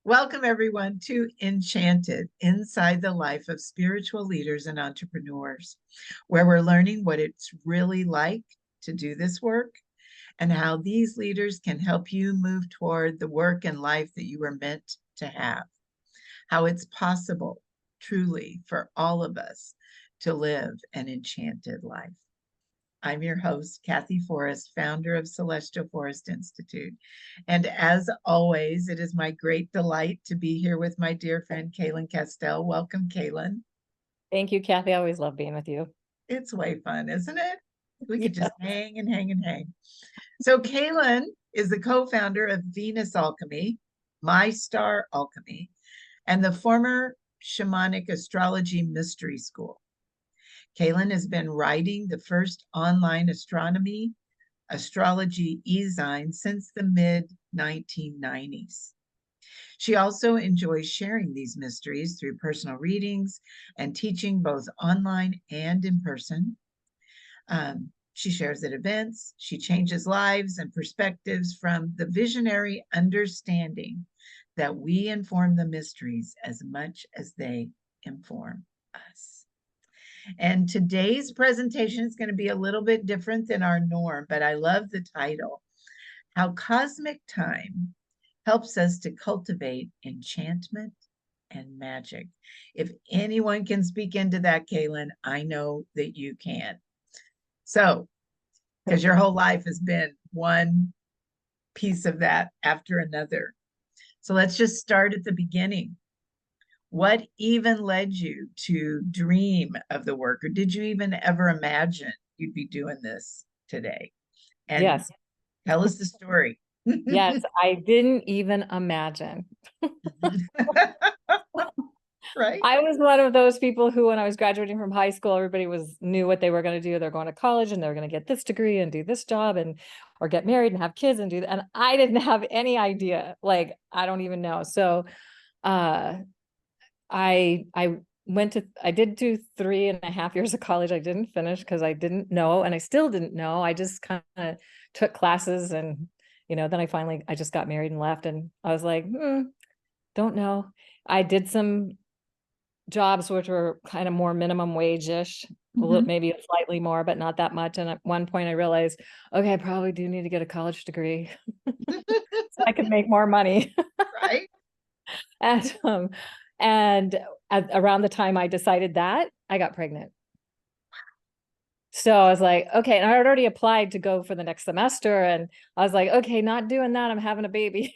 Welcome, everyone, to Enchanted, Inside the Life of Spiritual Leaders and Entrepreneurs, where we're learning what it's really like to do this work and how these leaders can help you move toward the work and life that you were meant to have, how it's possible, truly, for all of us to live an enchanted life. I'm your host, Kathy Forrest, founder of Celestial Forest Institute. And as always, it is my great delight to be here with my dear friend, Kaylin Castell. Welcome, Kaylin. Thank you, Kathy. I always love being with you. It's way fun, isn't it? We could Yeah. just hang and hang and hang. So, Kaylin is the co founder of Venus Alchemy, My Star Alchemy, and the former Shamanic Astrology Mystery School. Kaylin has been writing the first online astrology e-zine since the mid 1990s. She also enjoys sharing these mysteries through personal readings and teaching both online and in person. She shares at events. She changes lives and perspectives from the visionary understanding that we inform the mysteries as much as they inform us. And today's presentation is going to be a little bit different than our norm, but I love the title, How Cosmic Time Helps Us to Cultivate Enchantment and Magic. If anyone can speak into that, Kaylin, I know that you can. So, because your whole life has been one piece of that after another. So let's just start at the beginning. What even led you to dream of the work, or did you even ever imagine you'd be doing this today? And Yes. tell us the story. Yes. I didn't even imagine. Right? I was one of those people who, when I was graduating from high school, everybody knew what they were going to do. They're going to college and they're going to get this degree and do this job or get married and have kids and do that. And I didn't have any idea. Like, I don't even know. So, I did do 3.5 years of college. I didn't finish because I didn't know, and I still didn't know. I just kind of took classes and, then I just got married and left. And I was like, don't know. I did some jobs which were kind of more minimum wage-ish, Mhm. maybe slightly more, but not that much. And at one point I realized, okay, I probably do need to get a college degree so I can make more money. Right? And around the time I decided that, I got pregnant. So I was like, okay, and I had already applied to go for the next semester, and I was like, okay, not doing that. I'm having a baby.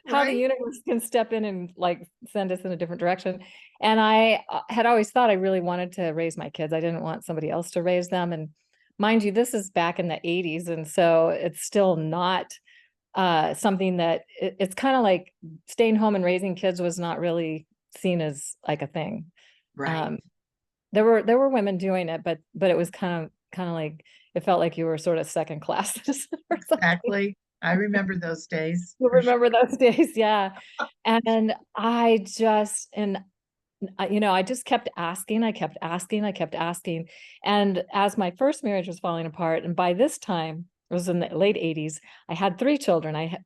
How the Right? universe can step in and like send us in a different direction. And I had always thought I really wanted to raise my kids. I didn't want somebody else to raise them. And mind you, this is back in the 80s, and so it's still not something that it's kind of like staying home and raising kids was not really seen as like a thing. Right. Um, there were women doing it, but it was kind of like it felt like you were sort of second class citizen or something. Exactly. I remember those days You for sure. remember those days, yeah. And I just kept asking, I kept asking, I kept asking. And as my first marriage was falling apart, and by this time, it was in the late 80s, I had 3 children. I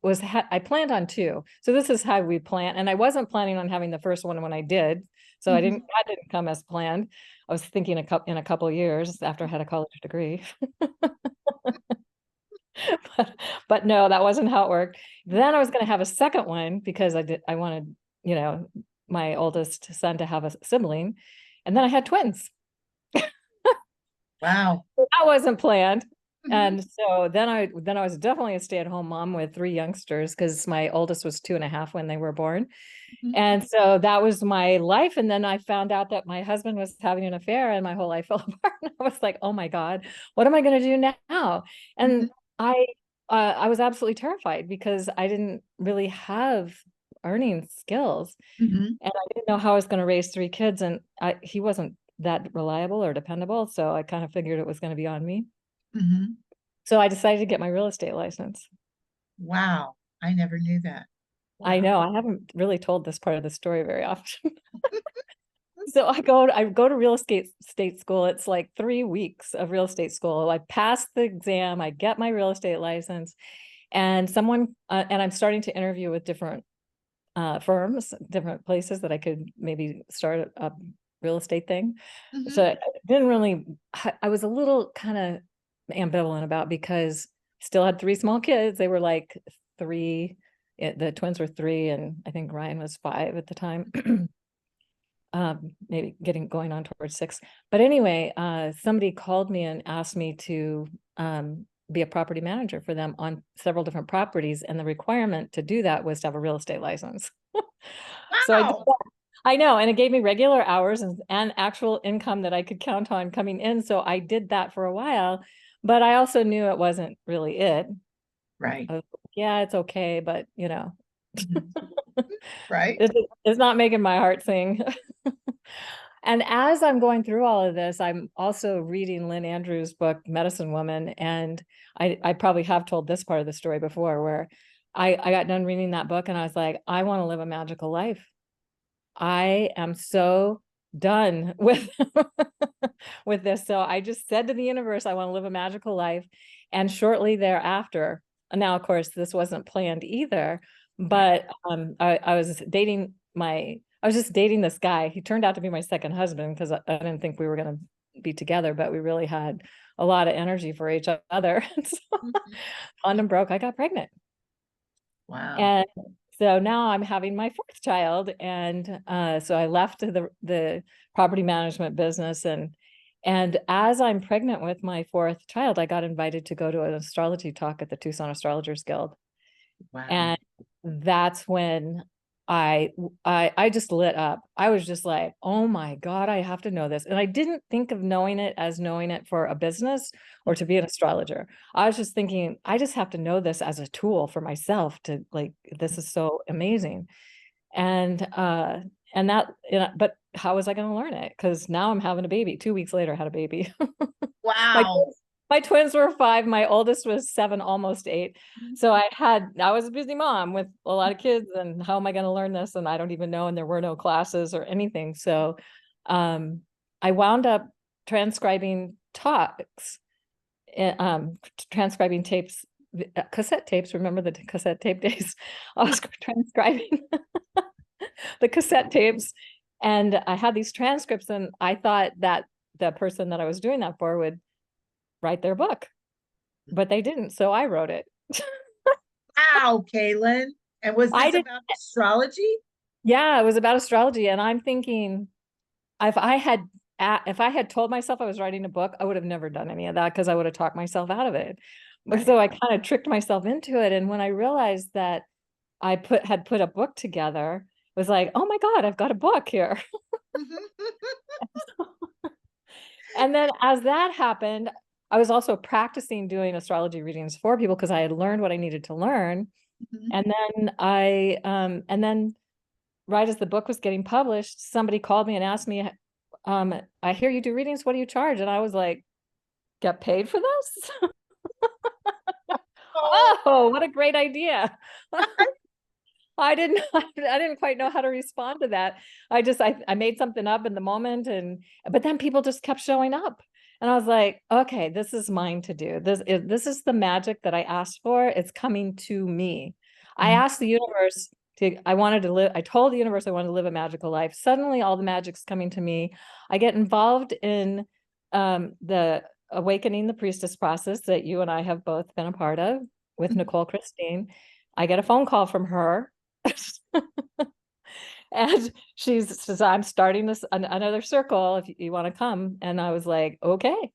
planned on 2. So this is how we plan. And I wasn't planning on having the first one when I did. So Mhm. that didn't come as planned. I was thinking in a couple of years after I had a college degree. but no, that wasn't how it worked. Then I was going to have a second one because I wanted, you know, my oldest son to have a sibling. And then I had twins. Wow. That wasn't planned. Mhm. And so then I was definitely a stay-at-home mom with 3 youngsters because my oldest was 2.5 when they were born. Mhm. And so that was my life. And then I found out that my husband was having an affair and my whole life fell apart. And I was like, oh my God, what am I going to do now? Mhm. And I was absolutely terrified because I didn't really have earning skills. Mhm. And I didn't know how I was going to raise 3 kids. And he wasn't that reliable or dependable. So I kind of figured it was going to be on me. Mhm. So I decided to get my real estate license. Wow. I never knew that. I Wow. know I haven't really told this part of the story very often. So I go to real estate state school. It's like 3 weeks of real estate school. I pass the exam, I get my real estate license, and and I'm starting to interview with different firms, different places that I could maybe start a real estate thing. Mhm. So I didn't really, I was a little kind of ambivalent about, because still had three small kids. They were like three, the twins were three, and I think Ryan was 5 at the time. Maybe going on towards 6. But anyway, somebody called me and asked me to be a property manager for them on several different properties. And the requirement to do that was to have a real estate license. So I did Wow. that. I know, and it gave me regular hours and actual income that I could count on coming in. So I did that for a while, but I also knew it wasn't really it. Right. I was like, yeah, it's okay, but Mhm. Right. it's not making my heart sing. And as I'm going through all of this, I'm also reading Lynn Andrews' book, Medicine Woman. And I probably have told this part of the story before, where I got done reading that book and I was like, I want to live a magical life. I am so done with with this. So I just said to the universe, I want to live a magical life. And shortly thereafter, now of course this wasn't planned either, Right. but I was just dating this guy. He turned out to be my second husband, because I didn't think we were going to be together, but we really had a lot of energy for each other. So, Mhm. condom broke, I got pregnant. Wow. And so now I'm having my 4th child. And so I left the property management business. And as I'm pregnant with my 4th child, I got invited to go to an astrology talk at the Tucson Astrologers Guild. Wow. And that's when I I just lit up. I was just like, oh my God, I have to know this. And I didn't think of knowing it as knowing it for a business or to be an astrologer. I was just thinking, I just have to know this as a tool for myself to, like, this is so amazing. And that, but how was I going to learn it? Because now I'm having a baby. 2 weeks later, I had a baby. My Wow. twins, my twins were 5. My oldest was 7, almost 8. So I was a busy mom with a lot of kids, and how am I going to learn this? And I don't even know. And there were no classes or anything. So um, I wound up transcribing talks, transcribing tapes, cassette tapes. Remember the cassette tape days? I was transcribing the cassette tapes, and I had these transcripts, and I thought that the person that I was doing that for would write their book, but they didn't. So I wrote it. Wow, Kaylin. And was I this did. about astrology? Yeah, it was about astrology. And I'm thinking, if I had if I had told myself I was writing a book, I would have never done any of that, because I would have talked myself out of it. But Right. so I kind of tricked myself into it. And when I realized that had put a book together, it was like, oh my God, I've got a book here. And then as that happened, I was also practicing doing astrology readings for people, because I had learned what I needed to learn. Mhm. And then and then right as the book was getting published, somebody called me and asked me, I hear you do readings. What do you charge? And I was like, get paid for this? Oh, Oh, what a great idea. I didn't quite know how to respond to that. I made something up in the moment, but then people just kept showing up. And I was like, okay, this is mine to do. This is the magic that I asked for. It's coming to me. I mhm. asked the universe I told the universe I wanted to live a magical life. Suddenly all the magic's coming to me. I get involved in the Awakening the Priestess process that you and I have both been a part of with Nicole Christine. I get a phone call from her. And she says, I'm starting another circle if you want to come. And I was like, okay.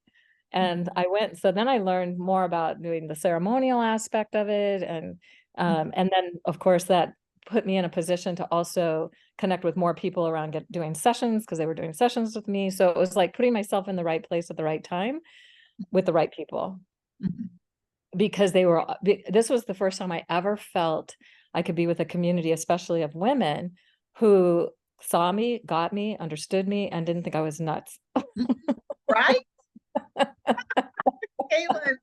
And I went. So then I learned more about doing the ceremonial aspect of it. And then of course that put me in a position to also connect with more people around doing sessions, because they were doing sessions with me. So it was like putting myself in the right place at the right time with the right people, Mhm. because this was the first time I ever felt I could be with a community, especially of women, who saw me, got me, understood me, and didn't think I was nuts. Mhm. Right, Caitlin.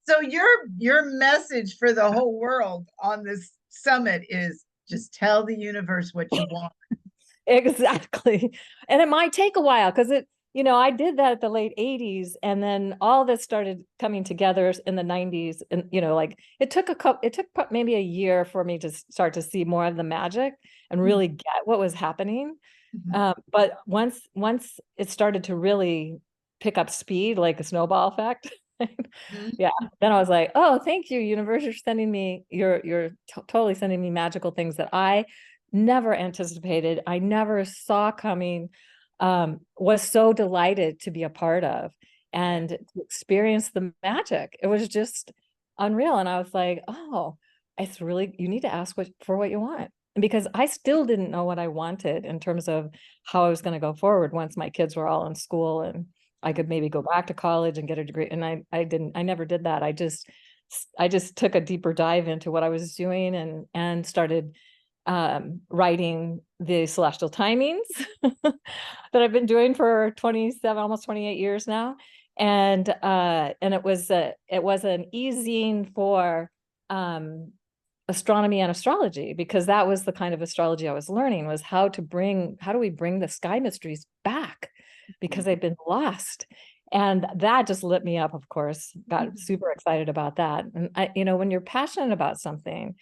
So your message for the whole world on this summit is just tell the universe what you want. Exactly. And it might take a while, because I did that at the late 80s, and then all this started coming together in the 90s. And, like it took maybe a year for me to start to see more of the magic and Mhm, really get what was happening. mhm, But once it started to really pick up speed, like a snowball effect, mhm, yeah, then I was like, oh, thank you, universe. You're sending me, you're totally sending me magical things that I never anticipated, I never saw coming, was so delighted to be a part of right. and to experience the magic. It was just unreal. And I was like, oh, it's really, you need to ask for what you want. And because I still didn't know what I wanted in terms of how I was going to go forward once my kids were all in school and I Mhm, could maybe go back to college and get a degree. And I never did that. I just took a deeper dive into what I was doing and started writing the celestial timings that I've been doing for 27, almost 28 years now. And it was an easing for um astronomy and astrology, because that was the kind of astrology I was learning, was how do we bring the sky mysteries back, because mhm, they've been lost. And that just lit me up, of course, got mhm. super excited about that. And when you're passionate about something,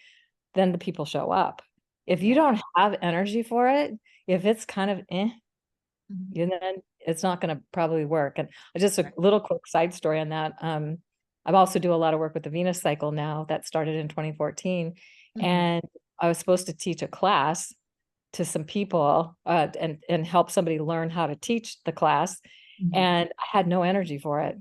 then the people show up. If you Yeah. don't have energy for it, if it's kind of Mhm, then it's not going to probably work. And just a right. little quick side story on that. I also do a lot of work with the Venus cycle now, that started in 2014. Mhm, And I was supposed to teach a class to some people, and help somebody learn how to teach the class. mhm. And I had no energy for it.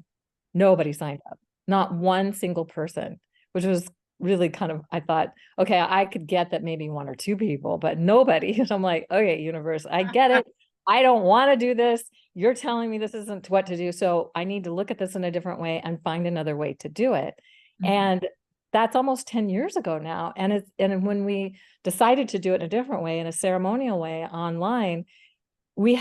Nobody signed up, not one single person, which was really kind of, I thought, okay, I could get that maybe one or two people, but nobody. And I'm like, okay, universe, I get it. I don't want to do this. You're telling me this isn't what to do. So I need to look at this in a different way and find another way to do it. Mhm, And that's almost 10 years ago now. And when we decided to do it in a different way, in a ceremonial way online, we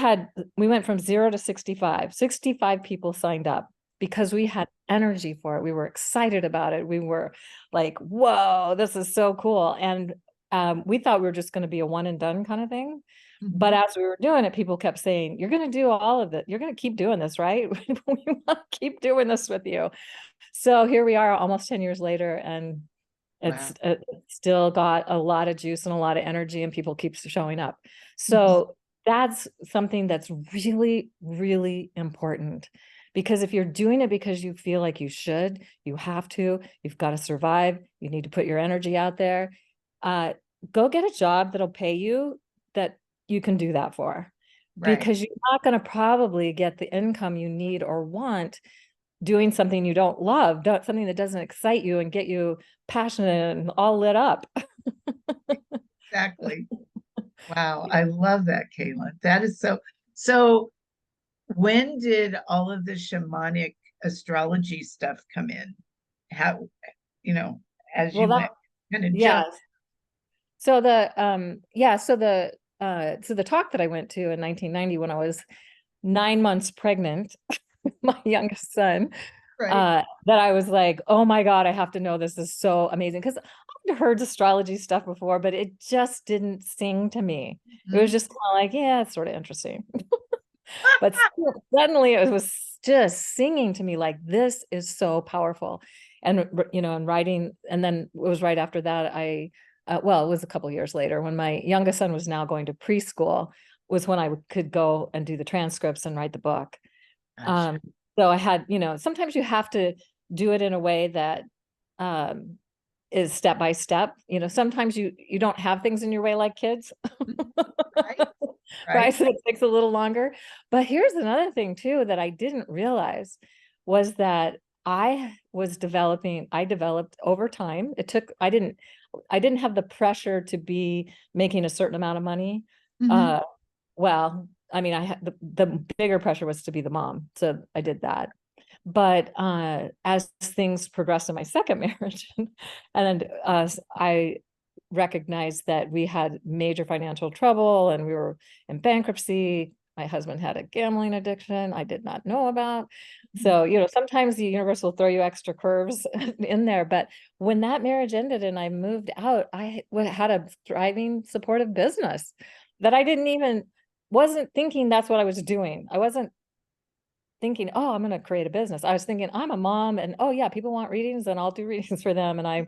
went from 0 to 65. 65 people signed up because we had energy for it. We were excited about it. We were like, whoa, this is so cool. And we thought we were just going to be a one and done kind of thing. But mhm. as we were doing it, people kept saying, you're going to do all of it. You're going to keep doing this, right? We want to keep doing this with you. So here we are almost 10 years later, and Wow. it's still got a lot of juice and a lot of energy, and people keep showing up. Mhm, So that's something that's really, really important. Because if you're doing it because you feel like you should, you have to, you've got to survive, you need to put your energy out there, uh, go get a job that'll pay you, that you can do that for. right. Because you're not going to probably get the income you need or want doing something you don't love, something that doesn't excite you and get you passionate and all lit up. Exactly. Wow. I love that, Caitlin. That is so when did all of the shamanic astrology stuff come in? How, you know, as Well, you that, went kind of jump. yes. So the talk that I went to in 1990, when I was 9 months pregnant, my youngest son, Right. that I was like, oh my God, I have to know, this is so amazing. Because I'd heard astrology stuff before, but it just didn't sing to me. It was Mhm. just kind of like, yeah, it's sort of interesting. But suddenly it was just singing to me like, this is so powerful. And writing, and then it was right after that, well, it was a couple years later, when my youngest son was now going to preschool, was when I could go and do the transcripts and write the book. Gotcha. um so I had, sometimes you have to do it in a way that um is step by step. Sometimes you don't have things in your way like kids. Mhm. Right. Right? Right. So it takes a little longer. But here's another thing too that I didn't realize, was that I developed over time. I didn't have the pressure to be making a certain amount of money. Mhm. Uh, well, I mean, I had the bigger pressure was to be the mom. So I did that. But as things progressed in my second marriage, and I recognized that we had major financial trouble and we were in bankruptcy. My husband had a gambling addiction I did not know about. Mhm. So, sometimes the universe will throw you extra curves in there. But when that marriage ended and I moved out, I had a thriving, supportive business that I didn't even, wasn't thinking that's what I was doing. I wasn't thinking, oh, I'm going to create a business. I was thinking I'm a mom and oh yeah, people want readings and I'll do readings for them. And I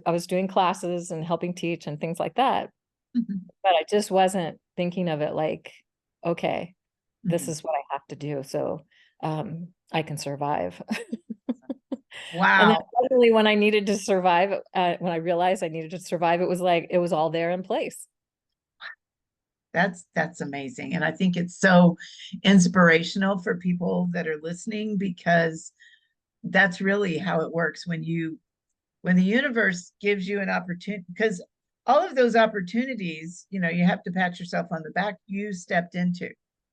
was doing classes and helping teach and things like that. Mhm. But I just wasn't thinking of it like, okay, this Mhm. is what I have to do. So I can survive. And then Wow, suddenly when I needed to survive, when I realized I needed to survive, it was like, it was all there in place. that's amazing. And I think it's so inspirational for people that are listening, because that's really how it works when the universe gives you an opportunity, because all of those opportunities, you have to pat yourself on the back, you stepped into.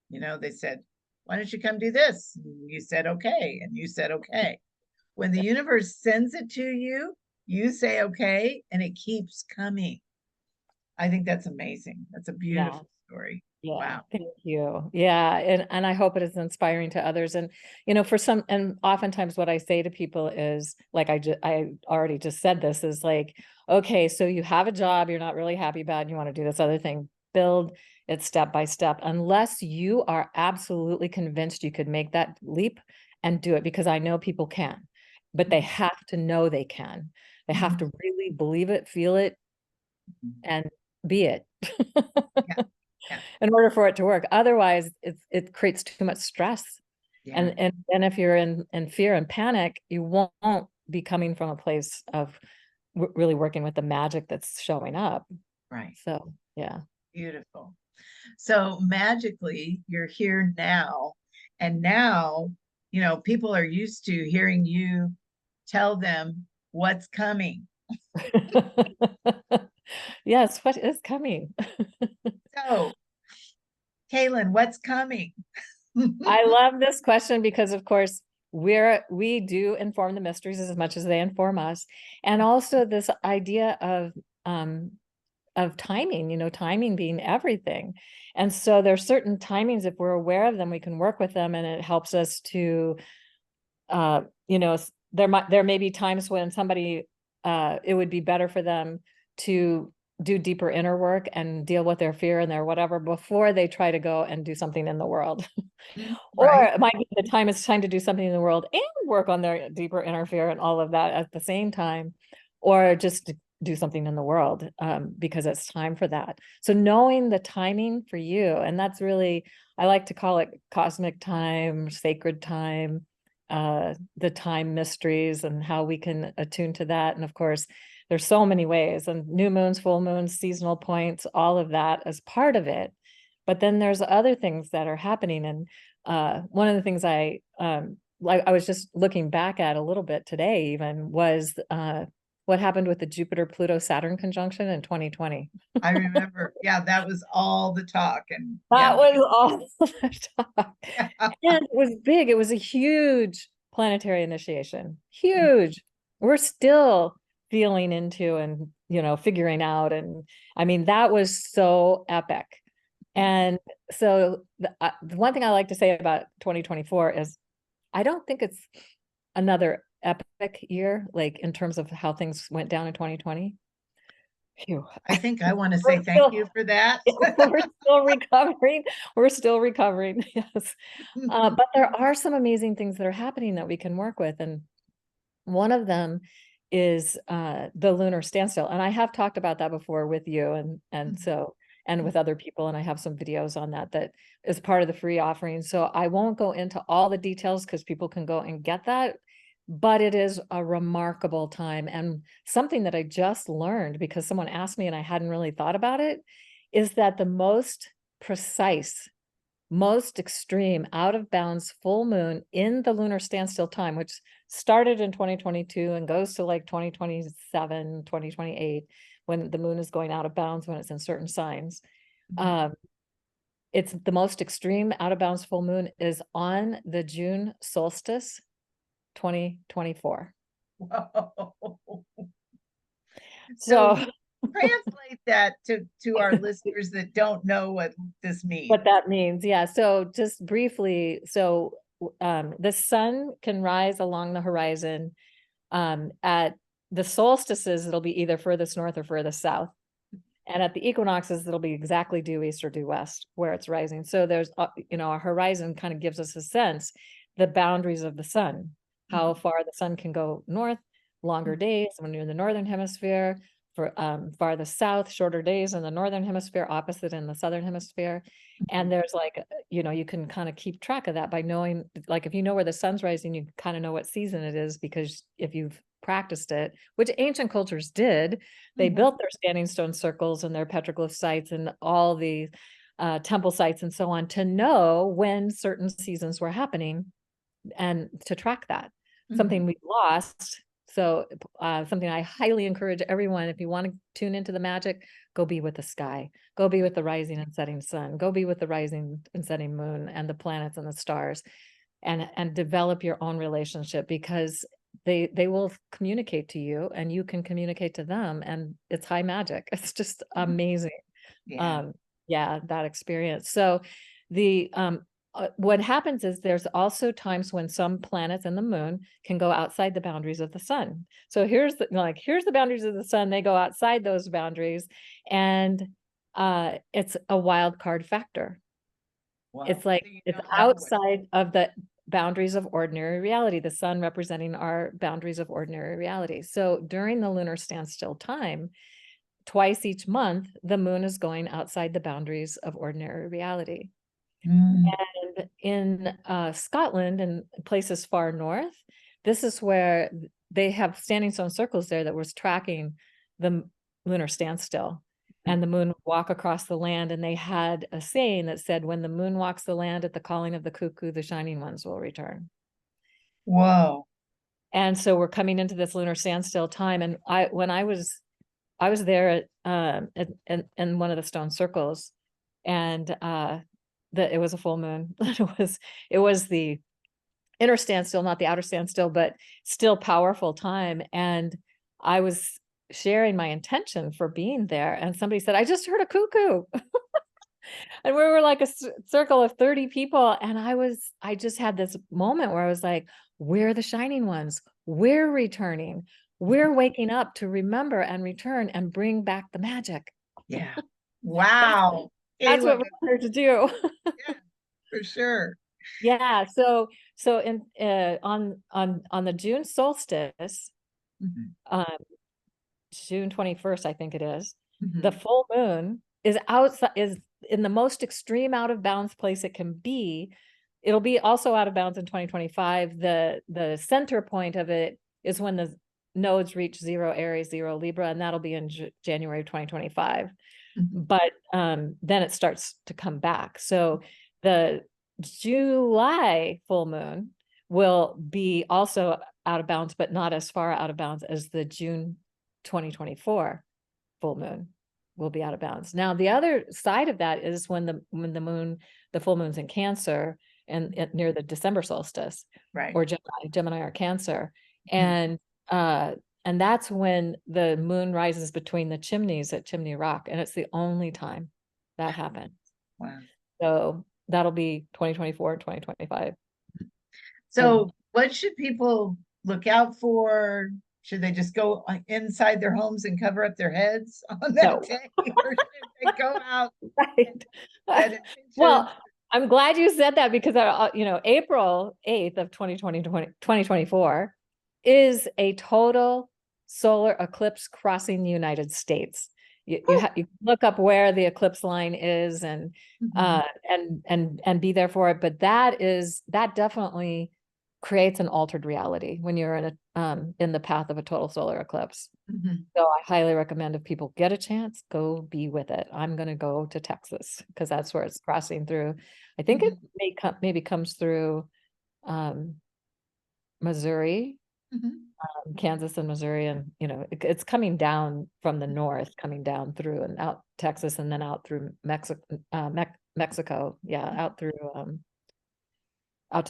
They said, why don't you come do this? And you said okay, and you said okay. When the Yeah. universe sends it to you, you say okay, and it keeps coming. I think that's amazing. That's a Yeah. beautiful story. Yeah, Wow. thank you. Yeah, and I hope it is inspiring to others. And for some, and oftentimes what I say to people is like I already just said this is like, okay, so you have a job you're not really happy about, and you want to do this other thing. Build it step by step, unless you are absolutely convinced you could make that leap and do it, because I know people can, but they have to know they can. They have Mhm. to really believe it, feel it, and be it. Yeah, yeah, In order for it to work. Otherwise, it creates too much stress. yeah. And if you're in fear and panic, you won't be coming from a place of really working with the magic that's showing up. Right. So, yeah. Beautiful. So magically, you're here now. And now, people are used to hearing you tell them what's coming. Yes, what is coming? So, Kaylin, what's coming? I love this question because, of course, we do inform the mysteries as much as they inform us, and also this idea of timing, timing being everything. And so there's certain timings, if we're aware of them, we can work with them, and it helps us to, there may be times when somebody, it would be better for them to do deeper inner work and deal with their fear and their whatever before they try to go and do something in the world. Or Right. it might be the time it's time to do something in the world and work on their deeper inner fear and all of that at the same time, or just to do something in the world, because it's time for that. So knowing the timing for you, and that's really, I like to call it cosmic time, sacred time, the time mysteries and how we can attune to that. And of course, there's so many ways, and new moons, full moons, seasonal points, all of that as part of it. But then there's other things that are happening. And one of the things like I was just looking back at a little bit today even was what happened with the Jupiter Pluto Saturn conjunction in 2020. I remember. Yeah, that was all the talk. And That yeah, was all the talk. yeah. And it was big. It was a huge planetary initiation. Huge. We're still feeling into and, figuring out. And I mean, that was so epic. And so the one thing I like to say about 2024 is I don't think it's another epic year, like in terms of how things went down in 2020. Phew. I think I want to say We're thank still you for that. we're still recovering. We're still recovering. Yes. But there are some amazing things that are happening that we can work with. And one of them is the lunar standstill. And I have talked about that before with you and with other people. And I have some videos on that is part of the free offering. So I won't go into all the details because people can go and get that. But it is a remarkable time. And something that I just learned because someone asked me and I hadn't really thought about it is that the most precise, most extreme, out of bounds full moon in the lunar standstill time, which started in 2022 and goes to like 2027, 2028, when the moon is going out of bounds, when it's in certain signs. It's the most extreme out of bounds full moon is on the June solstice, 2024. Whoa. So So translate that to our listeners that don't know what this means. what that means, yeah. So just briefly, so the sun can rise along the horizon at the solstices, it'll be either furthest north or furthest south. And at the equinoxes, it'll be exactly due east or due west where it's rising. So there's, our horizon kind of gives us a sense. the boundaries of the sun, how Mhm. far the sun can go north, longer days when you're in the northern hemisphere, for farther south, shorter days in the northern hemisphere, opposite in the southern hemisphere. And Mhm. there's like, you can kind of keep track of that by knowing, like, if you know where the sun's rising, you kind of know what season it is, because if you've practiced it, which ancient cultures did, they Mhm. built their standing stone circles and their petroglyph sites and all the temple sites and so on to know when certain seasons were happening and to track that. Something Mhm. we lost. So something I highly encourage everyone, if you want to tune into the magic, go be with the sky, go be with the rising and setting sun, go be with the rising and setting moon and the planets and the stars, and develop your own relationship, because they will communicate to you and you can communicate to them, and it's high magic. It's just Mhm. amazing. Yeah. um yeah, that experience. So the what happens is there's also times when some planets and the moon can go outside the boundaries of the sun. So here's the boundaries of the sun, they go outside those boundaries, and it's a wild card factor. Wow. It's like So you it's don't know what. outside of the boundaries of ordinary reality, the sun representing our boundaries of ordinary reality. So during the lunar standstill time, twice each month, the moon is going outside the boundaries of ordinary reality. Mm. And in Scotland and places far north, this is where they have standing stone circles there that was tracking the lunar standstill. And the moon would walk across the land, and they had a saying that said, "When the moon walks the land at the calling of the cuckoo, the shining ones will return." Whoa. And so we're coming into this lunar standstill time. And when I was there in one of the stone circles, and it was a full moon. It was the inner standstill, not the outer standstill, but still powerful time. And I was sharing my intention for being there, and somebody said, "I just heard a cuckoo." And we were like a circle of 30 people, and I just had this moment where I was like, "We're the shining ones. We're returning. We're waking up to remember and return and bring back the magic." Yeah. That's Wow. that's what Anyone can, we're here to do. yeah, for sure. Yeah, so in on the June solstice, Mhm. um, June 21st, I think it is, the Mhm. full moon is in the most extreme out of bounds place it can be. It'll be also out of bounds in 2025. The center point of it is when the nodes reach 0 Aries, 0 Libra, and that'll be in January of 2025. Mhm. But then it starts to come back. So the July full moon will be also out of bounds, but not as far out of bounds as the June 2024 full moon will be out of bounds. Now, the other side of that is when the full moon's in Cancer, and near the December solstice, Right. or Gemini or Cancer. Mhm. And uh and that's when the moon rises between the chimneys at Chimney Rock, and it's the only time that happens. Wow. So that'll be 2024, 2025. And So what should people look out for? Should they just go inside their homes and cover up their heads on that no, day? Or should they go out and right. set intentions? Well, I'm glad you said that, because April 8th of 2024 is a total solar eclipse crossing the United States. You look up where the eclipse line is, and Mhm. be there for it. But that definitely creates an altered reality when you're in the path of a total solar eclipse. Mhm. So I highly recommend, if people get a chance, go be with it. I'm going to go to Texas because that's where it's crossing through. I think it Mhm. maybe comes through um, Missouri, Mhm. Kansas and Missouri, and it's coming down from the north, coming down through and out Texas, and then out through Mexico. Yeah, out to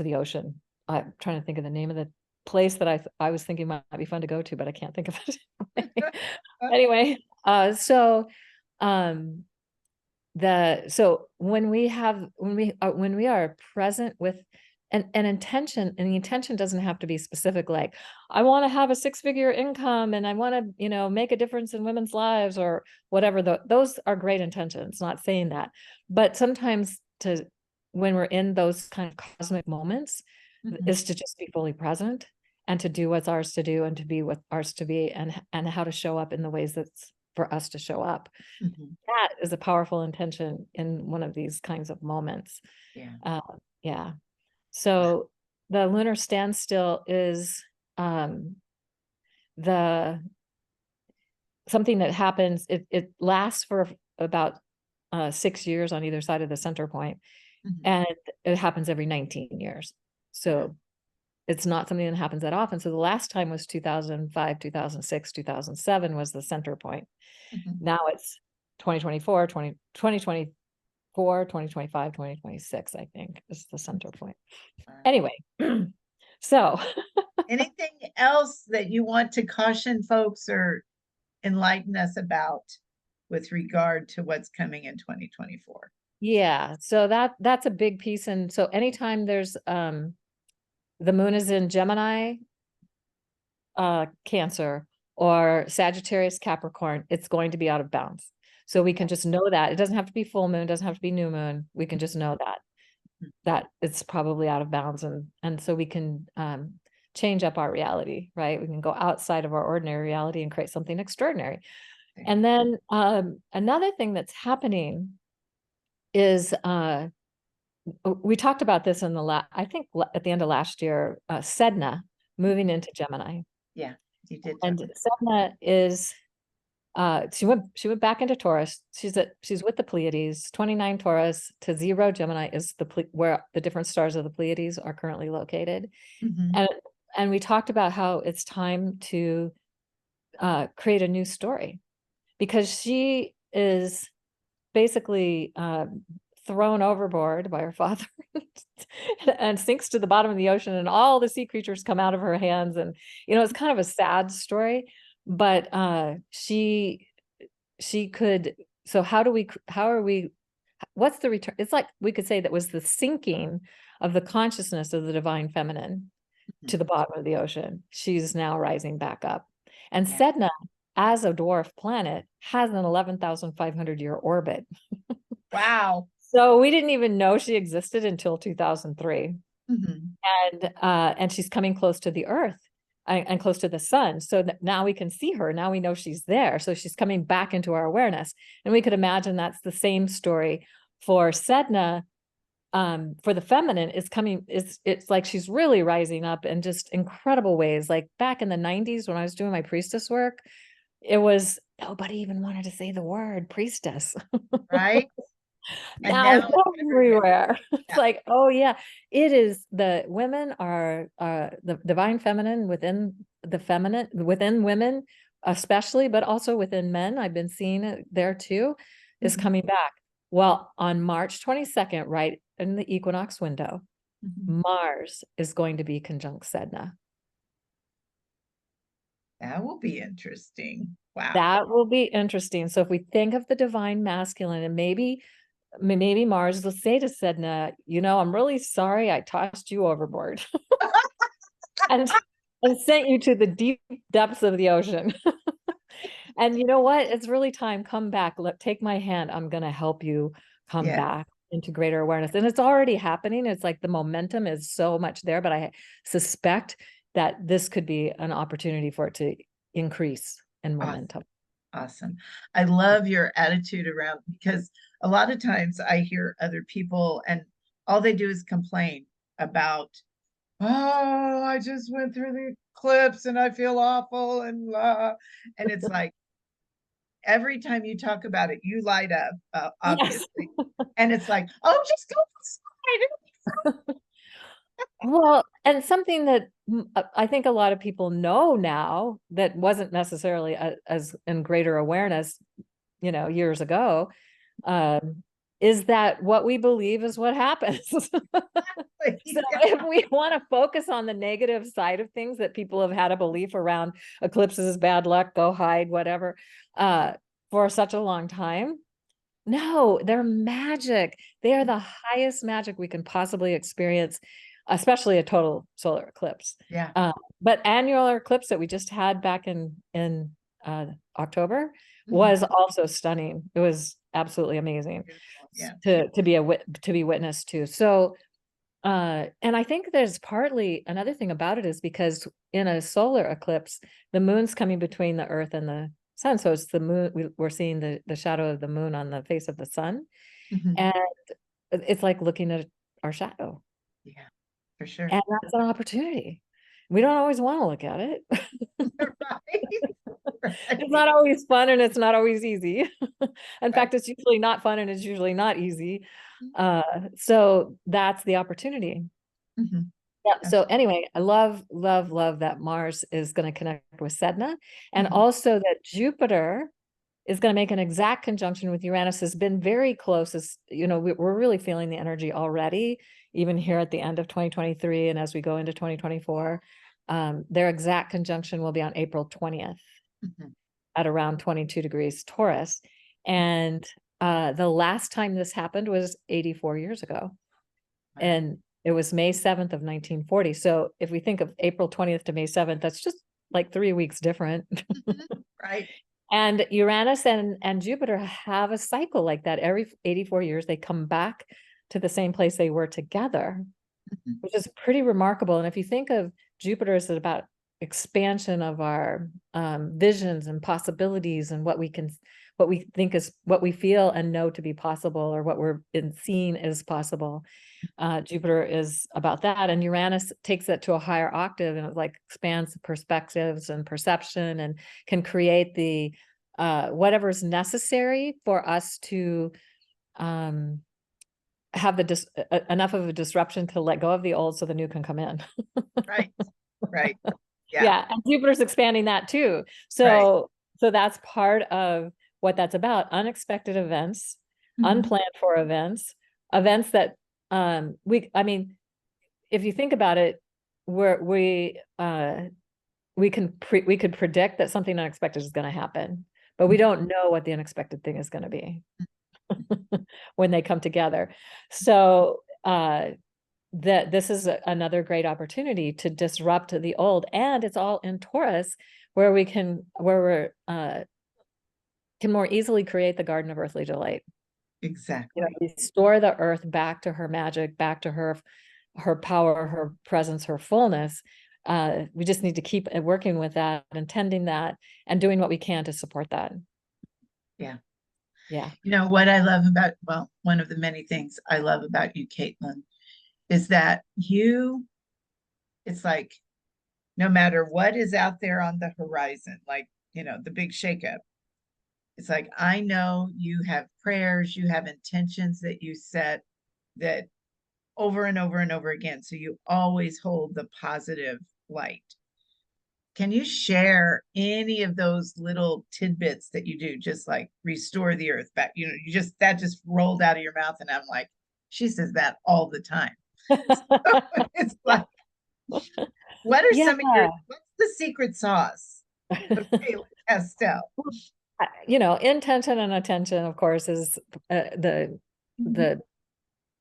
the ocean. I'm trying to think of the name of the place that I was thinking might be fun to go to, but I can't think of it. Anyway, so um so when we are present with an intention, and the intention doesn't have to be specific, like, I want to have a six-figure income, and I want to make a difference in women's lives, or whatever. Those are great intentions, not saying that. But sometimes, when we're in those kind of cosmic moments, Mhm. is to just be fully present and to do what's ours to do and to be what ours to be and how to show up in the ways that's for us to show up. Mhm. That is a powerful intention in one of these kinds of moments. Yeah. Uh, yeah. So the lunar standstill is um, the something that happens. It lasts for about 6 years on either side of the center point, Mhm. and it happens every 19 years. Yeah. So it's not something that happens that often. So the last time was 2005, 2006, 2007 was the center point. Mhm. Now it's 2024, 2024, 2025, 2026, I think is the center point. Wow. Anyway, so Anything else that you want to caution folks or enlighten us about with regard to what's coming in 2024? yeah, so that's a big piece. And so anytime there's the moon is in Gemini, Cancer, or Sagittarius, Capricorn, it's going to be out of bounds. So we can just know that. It doesn't have to be full moon, doesn't have to be new moon. We can just know that it's probably out of bounds, and so we can change up our reality, right? We can go outside of our ordinary reality and create something extraordinary. Okay. And then another thing that's happening is we talked about this in I think at the end of last year, Sedna moving into Gemini. Yeah, you did talk And about. Sedna is she went back into Taurus. She's with the Pleiades. 29 Taurus to 0 Gemini is where the different stars of the Pleiades are currently located. Mhm. And we talked about how it's time to create a new story, because she is basically thrown overboard by her father and sinks to the bottom of the ocean, and all the sea creatures come out of her hands. And it's kind of a sad story, but she could. So how are we, what's the return? It's like we could say that was the sinking of the consciousness of the divine feminine to Mhm. the bottom of the ocean. She's now rising back up. And Yeah. Sedna, as a dwarf planet, has an 11,500 year orbit. Wow. So we didn't even know she existed until 2003. Mhm. And she's coming close to the Earth and close to the sun. So now we can see her. Now we know she's there. So she's coming back into our awareness. And we could imagine that's the same story for Sedna. For the feminine is coming, it's like she's really rising up in just incredible ways. Like back in the 90s when I was doing my priestess work, it was nobody even wanted to say the word priestess. Right? And Now now it's it's everywhere. everywhere. It's Yeah. like, oh yeah, it is. The women are the divine feminine within the feminine, within women, especially, but also within men. I've been seeing it there too, is Mhm. coming back. Well, on March 22nd, right in the equinox window, Mhm. Mars is going to be conjunct Sedna. That will be interesting. Wow. That will be interesting. So if we think of the divine masculine, and maybe Mars will say to Sedna, I'm really sorry I tossed you overboard and sent you to the deep depths of the ocean. And you know what? It's really time. Come back. Take my hand. I'm going to help you come Yes. back into greater awareness. And it's already happening. It's like the momentum is so much there, but I suspect that this could be an opportunity for it to increase in Awesome. momentum. Awesome. I love your attitude around, because a lot of times I hear other people and all they do is complain about, oh, I just went through the eclipse and I feel awful and blah. And it's like every time you talk about it, you light up, Yes. obviously. And it's like, oh, just go outside. Well, and something that I think a lot of people know now that wasn't necessarily as in greater awareness, years ago, is that what we believe is what happens. So Yeah. if we want to focus on the negative side of things that people have had a belief around eclipses is bad luck, go hide, whatever, for such a long time. No, they're magic. They are the highest magic we can possibly experience, especially a total solar eclipse. Yeah. But annular eclipse that we just had back in October Mhm. was also stunning. It was absolutely amazing Beautiful. Yeah. to be witness to. So And I think there's partly another thing about it is because in a solar eclipse, the moon's coming between the earth and the sun. So it's the moon, we're seeing the shadow of the moon on the face of the sun. Mhm. And it's like looking at our shadow. Yeah, for sure. And that's an opportunity. We don't always want to look at it. Right, It's right. not always fun and it's not always easy. In Right. fact, it's usually not fun and it's usually not easy. So that's the opportunity. Mhm. Yeah. So Absolutely. anyway, I love, love, love that Mars is going to connect with Sedna, and Mhm. also that Jupiter is going to make an exact conjunction with Uranus. Has been very close. As you know, we're really feeling the energy already, even here at the end of 2023, and as we go into 2024. Their exact conjunction will be on April 20th Mhm. at around 22 degrees Taurus. And the last time this happened was 84 years ago. Wow. And it was May 7th of 1940. So if we think of April 20th to May 7th, that's just like 3 weeks different. Mhm. Right. And Uranus and Jupiter have a cycle like that. Every 84 years, they come back to the same place they were together, Mhm. which is pretty remarkable. And if you think of Jupiter as about expansion of our visions and possibilities and what we think is what we feel and know to be possible, or what we're in seeing is possible. Jupiter is about that, and Uranus takes it to a higher octave, and it like expands perspectives and perception, and can create the whatever's necessary for us to um, have enough of a disruption to let go of the old so the new can come in. Right. Right. Yeah. Yeah, and Jupiter's expanding that too. Right. So that's part of what that's about: unexpected events, Mhm. unplanned for events, events that I mean, if you think about it, we're we could predict that something unexpected is going to happen, but we Mhm. don't know what the unexpected thing is going to be when they come together. So that this is another great opportunity to disrupt the old, and it's all in Taurus, where we're can more easily create the garden of earthly delight. You know, Exactly. restore the earth back to her magic, back to her power, her presence, her fullness. We just need to keep working with that and tending that and doing what we can to support that. Yeah. Yeah. You know what I love about, well, one of the many things I love about you, Caitlin, is that it's like no matter what is out there on the horizon, like, the big shakeup, it's like, I know you have prayers, you have intentions that you set that over and over and over again. So you always hold the positive light. Can you share any of those little tidbits that you do, just like restore the earth back? That just rolled out of your mouth. And I'm like, she says that all the time. So it's Yeah. like, what are Yeah. what's the secret sauce of Caitlin Castell? You know, intention and attention, of course, is the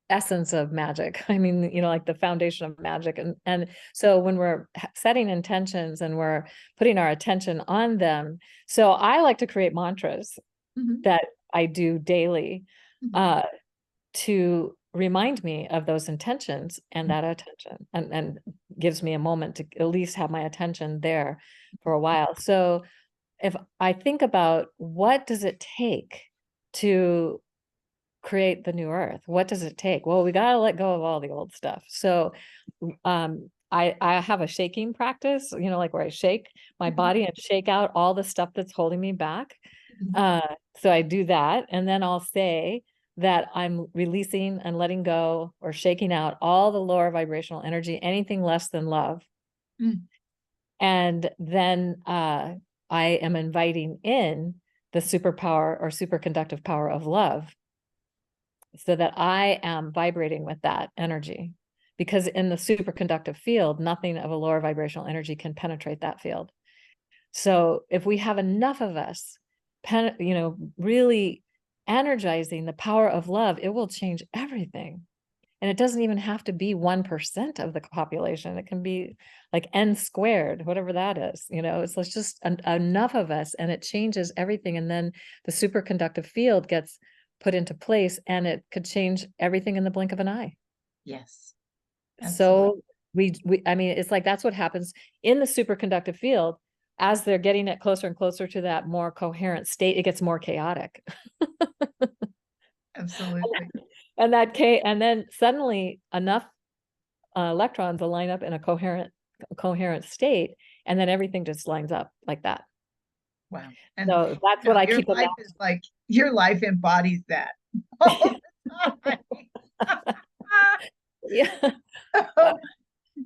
essence of magic. I mean, you know, like the foundation of magic. And so when we're setting intentions and we're putting our attention on them, so I like to create mantras Mhm, that I do daily mhm, uh, to remind me of those intentions and mhm, that attention, and gives me a moment to at least have my attention there for a while. So if I think about what does it take to create the new earth, what does it take? Well, we got to let go of all the old stuff. So I have a shaking practice, you know, like where I shake my mhm, body and shake out all the stuff that's holding me back. mhm, uh so I do that, and then I'll say that I'm releasing and letting go or shaking out all the lower vibrational energy, anything less than love. mhm. And then I am inviting in the superpower or superconductive power of love, so that I am vibrating with that energy. Because in the superconductive field, nothing of a lower vibrational energy can penetrate that field. So if we have enough of us, really energizing the power of love, it will change everything. And it doesn't even have to be 1% of the population. It can be like n squared, whatever that is. You know, it's just enough of us, and it changes everything. And then the superconductive field gets put into place, and it could change everything in the blink of an eye. Yes. Absolutely. So I mean, it's like, that's what happens in the superconductive field. As they're getting it closer and closer to that more coherent state, it gets more chaotic. Absolutely. And then suddenly enough electrons will line up in a coherent state, and then everything just lines up like that. Wow. And So that's what I your keep them life is like your life embodies that all the time. yeah.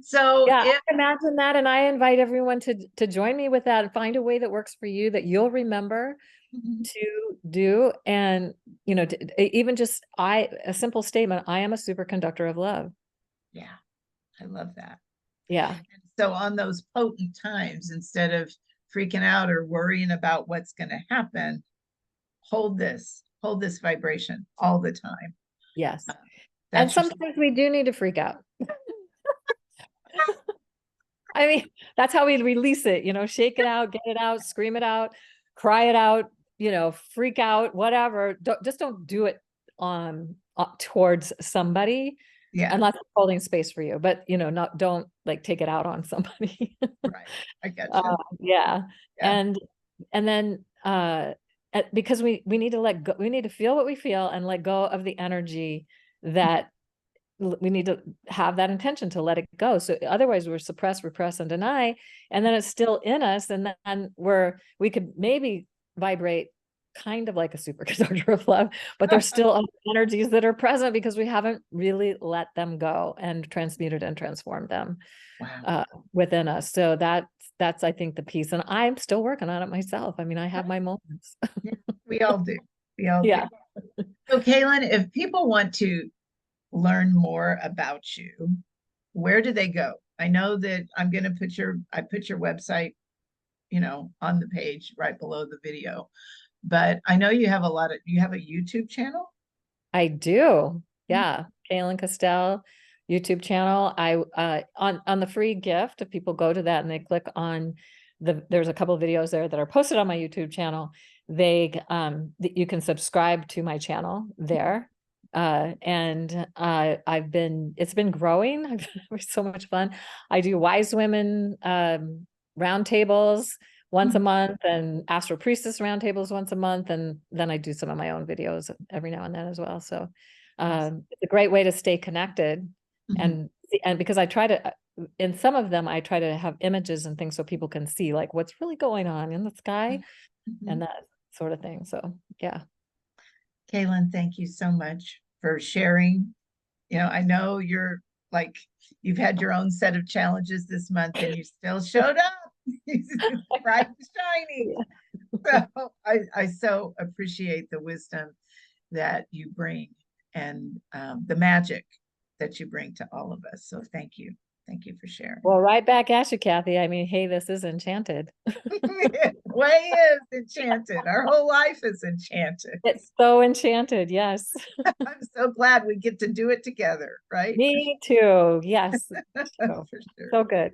So Yeah, if I imagine that, and I invite everyone to join me with that and find a way that works for you, that you'll remember to do. And even just a simple statement: I am a superconductor of love. yeah, I love that. Yeah. So on those potent times, instead of freaking out or worrying about what's going to happen, hold this vibration all the time. Yes. And That's your sometimes we do need to freak out. I mean, that's how we release it, shake it out, get it out, scream it out, cry it out, freak out, whatever. Just don't do it towards somebody yeah, unless it's holding space for you. But, don't like take it out on somebody. right. I got you. Yeah. Yeah. And then because we need to let go, we need to feel what we feel and let go of the energy that we need to have that intention to let it go. So otherwise we're suppress, repress, and deny, and then it's still in us. And then we could maybe vibrate kind of like a superconductor of love, but there's still other energies that are present because we haven't really let them go and transmuted and transformed them Wow. within us. So that's I think the piece. And I'm still working on it myself. I mean, I have my moments. Yeah, we all do. We all do. Yeah. So, Kaylin, if people want to learn more about you, where do they go? I know that I put your website, on the page right below the video, but I know you have a YouTube channel. I do. Yeah. Kaylin Castell YouTube channel. I on the free gift, if people go to that and they click on there's a couple of videos there that are posted on my YouTube channel. You can subscribe to my channel there. And it's been growing. I've been having so much fun. I do wise women roundtables once a month, and Astro Priestess roundtables once a month, and then I do some of my own videos every now and then as well. So it's a great way to stay connected. Mhm. And because I try to in some of them I try to have images and things so people can see like what's really going on in the sky and Mhm. that sort of thing. So yeah. Kaylin, thank you so much for sharing. I know you've had your own set of challenges this month and you still showed up. Bright and shiny. So I so appreciate the wisdom that you bring and the magic that you bring to all of us. So thank you. Thank you for sharing. Well, right back at you, Kathy. I mean, hey, this is Enchanted. Way is enchanted. Our whole life is enchanted. It's so enchanted. Yes. I'm so glad we get to do it together, right? Me too. Yes. So, For sure. so good.